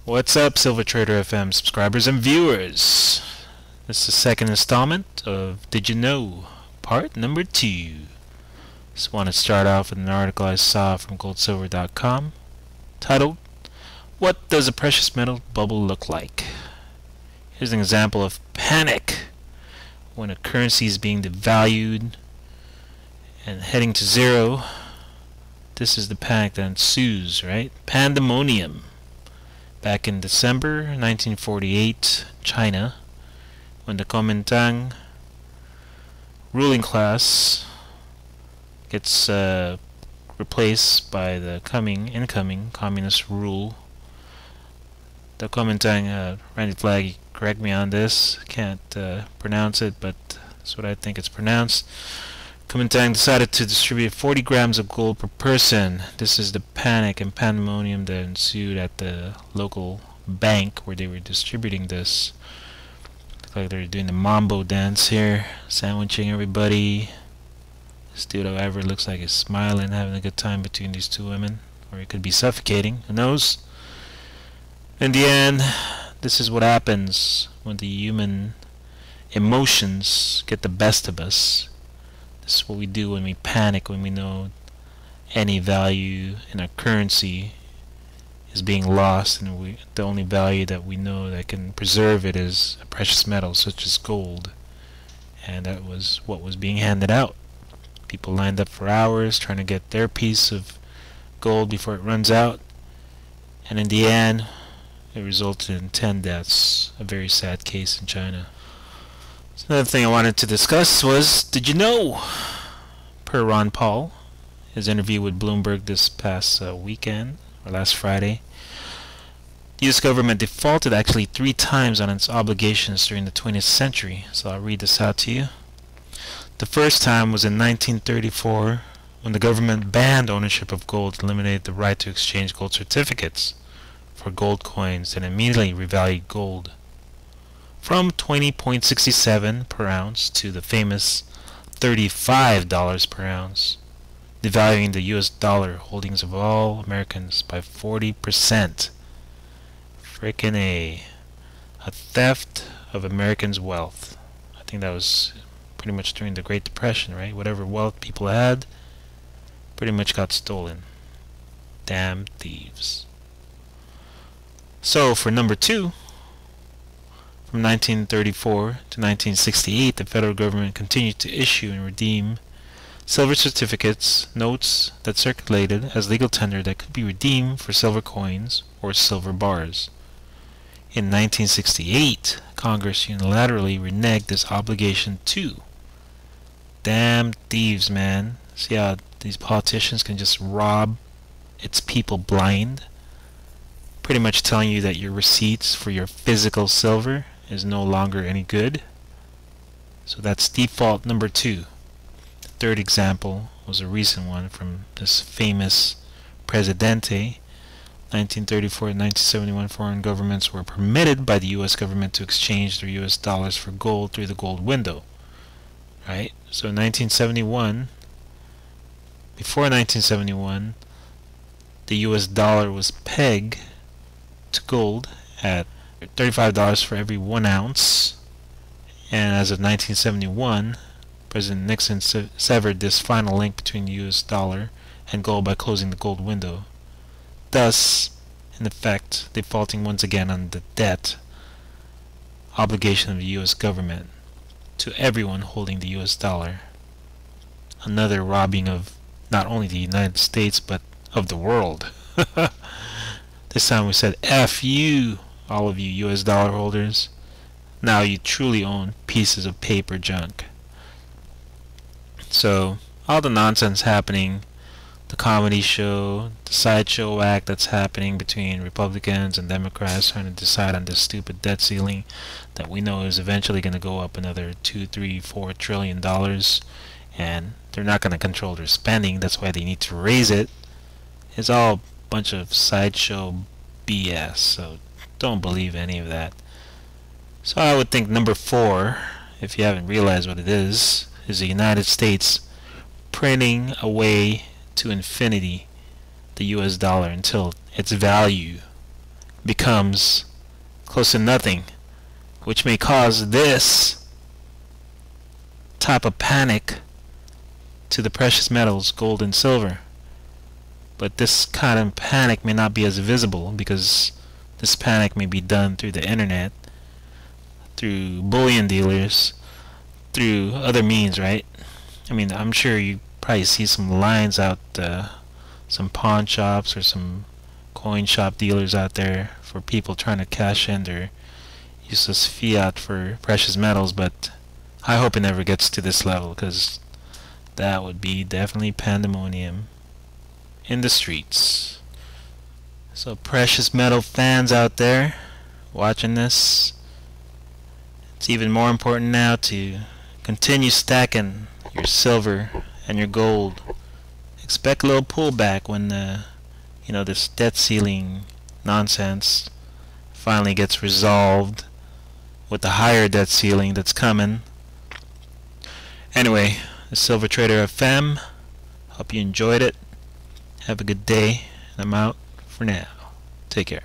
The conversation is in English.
What's up, SilverTraderFM subscribers and viewers? This is the second installment of Did You Know? Part number 2. Just want to start off with an article I saw from goldsilver.com titled, What Does a Precious Metal Bubble Look Like? Here's an example of panic when a currency is being devalued and heading to zero. This is the panic that ensues, right? Pandemonium. Back in December 1948, China, when the Kuomintang ruling class gets replaced by the incoming communist rule. The Kuomintang, Randy Flagg, correct me on this, can't pronounce it, but that's what I think it's pronounced. Kuomintang decided to distribute 40 grams of gold per person. This is the panic and pandemonium that ensued at the local bank where they were distributing this. Looks like they're doing the mambo dance here, sandwiching everybody. This dude, however, looks like he's smiling, having a good time between these two women. Or he could be suffocating, who knows? In the end, this is what happens when the human emotions get the best of us. This is what we do when we panic, when we know any value in our currency is being lost, and the only value that we know that can preserve it is a precious metal such as gold. And that was what was being handed out. People lined up for hours trying to get their piece of gold before it runs out, and in the end it resulted in 10 deaths. A very sad case in China. Another thing I wanted to discuss was, did you know, per Ron Paul, his interview with Bloomberg this past weekend, or last Friday, the U.S. government defaulted actually 3 times on its obligations during the 20th century. So I'll read this out to you. The first time was in 1934, when the government banned ownership of gold and eliminated the right to exchange gold certificates for gold coins and immediately revalued gold from 20.67 per ounce to the famous $35 per ounce, devaluing the US dollar holdings of all Americans by 40%. Frickin' A theft of Americans' wealth. I think that was pretty much during the Great Depression, right? Whatever wealth people had pretty much got stolen. Damn thieves. So for number 2, from 1934 to 1968, the federal government continued to issue and redeem silver certificates, notes that circulated as legal tender that could be redeemed for silver coins or silver bars. In 1968, Congress unilaterally reneged this obligation too. Damn thieves, man. See how these politicians can just rob its people blind? Pretty much telling you that your receipts for your physical silver is no longer any good. So that's default number 2. The third example was a recent one from this famous Presidente. 1934 and 1971, foreign governments were permitted by the U.S. government to exchange their U.S. dollars for gold through the gold window. Right? So in 1971, before 1971, the U.S. dollar was pegged to gold at $35 for every 1 ounce, and as of 1971, President Nixon severed this final link between the US dollar and gold by closing the gold window, thus in effect defaulting once again on the debt obligation of the US government to everyone holding the US dollar. Another robbing of not only the United States but of the world. This time we said F you, all of you US dollar holders. Now you truly own pieces of paper junk. So all the nonsense happening, the comedy show, the sideshow act that's happening between Republicans and Democrats trying to decide on this stupid debt ceiling that we know is eventually going to go up another $2, $3, $4 trillion, and they're not going to control their spending. That's why they need to raise it. It's all a bunch of sideshow BS, so don't believe any of that. So I would think number 4, if you haven't realized what it is the United States printing away to infinity the US dollar until its value becomes close to nothing, which may cause this type of panic to the precious metals, gold and silver. But this kind of panic may not be as visible because this panic may be done through the internet, through bullion dealers, through other means, right? I mean, I'm sure you probably see some lines out, some pawn shops or some coin shop dealers out there for people trying to cash in their useless fiat for precious metals, but I hope it never gets to this level, because that would be definitely pandemonium in the streets. So precious metal fans out there watching this, it's even more important now to continue stacking your silver and your gold. Expect a little pullback when this debt ceiling nonsense finally gets resolved with the higher debt ceiling that's coming. Anyway, the Silver Trader FM. Hope you enjoyed it. Have a good day. I'm out for now. Take care.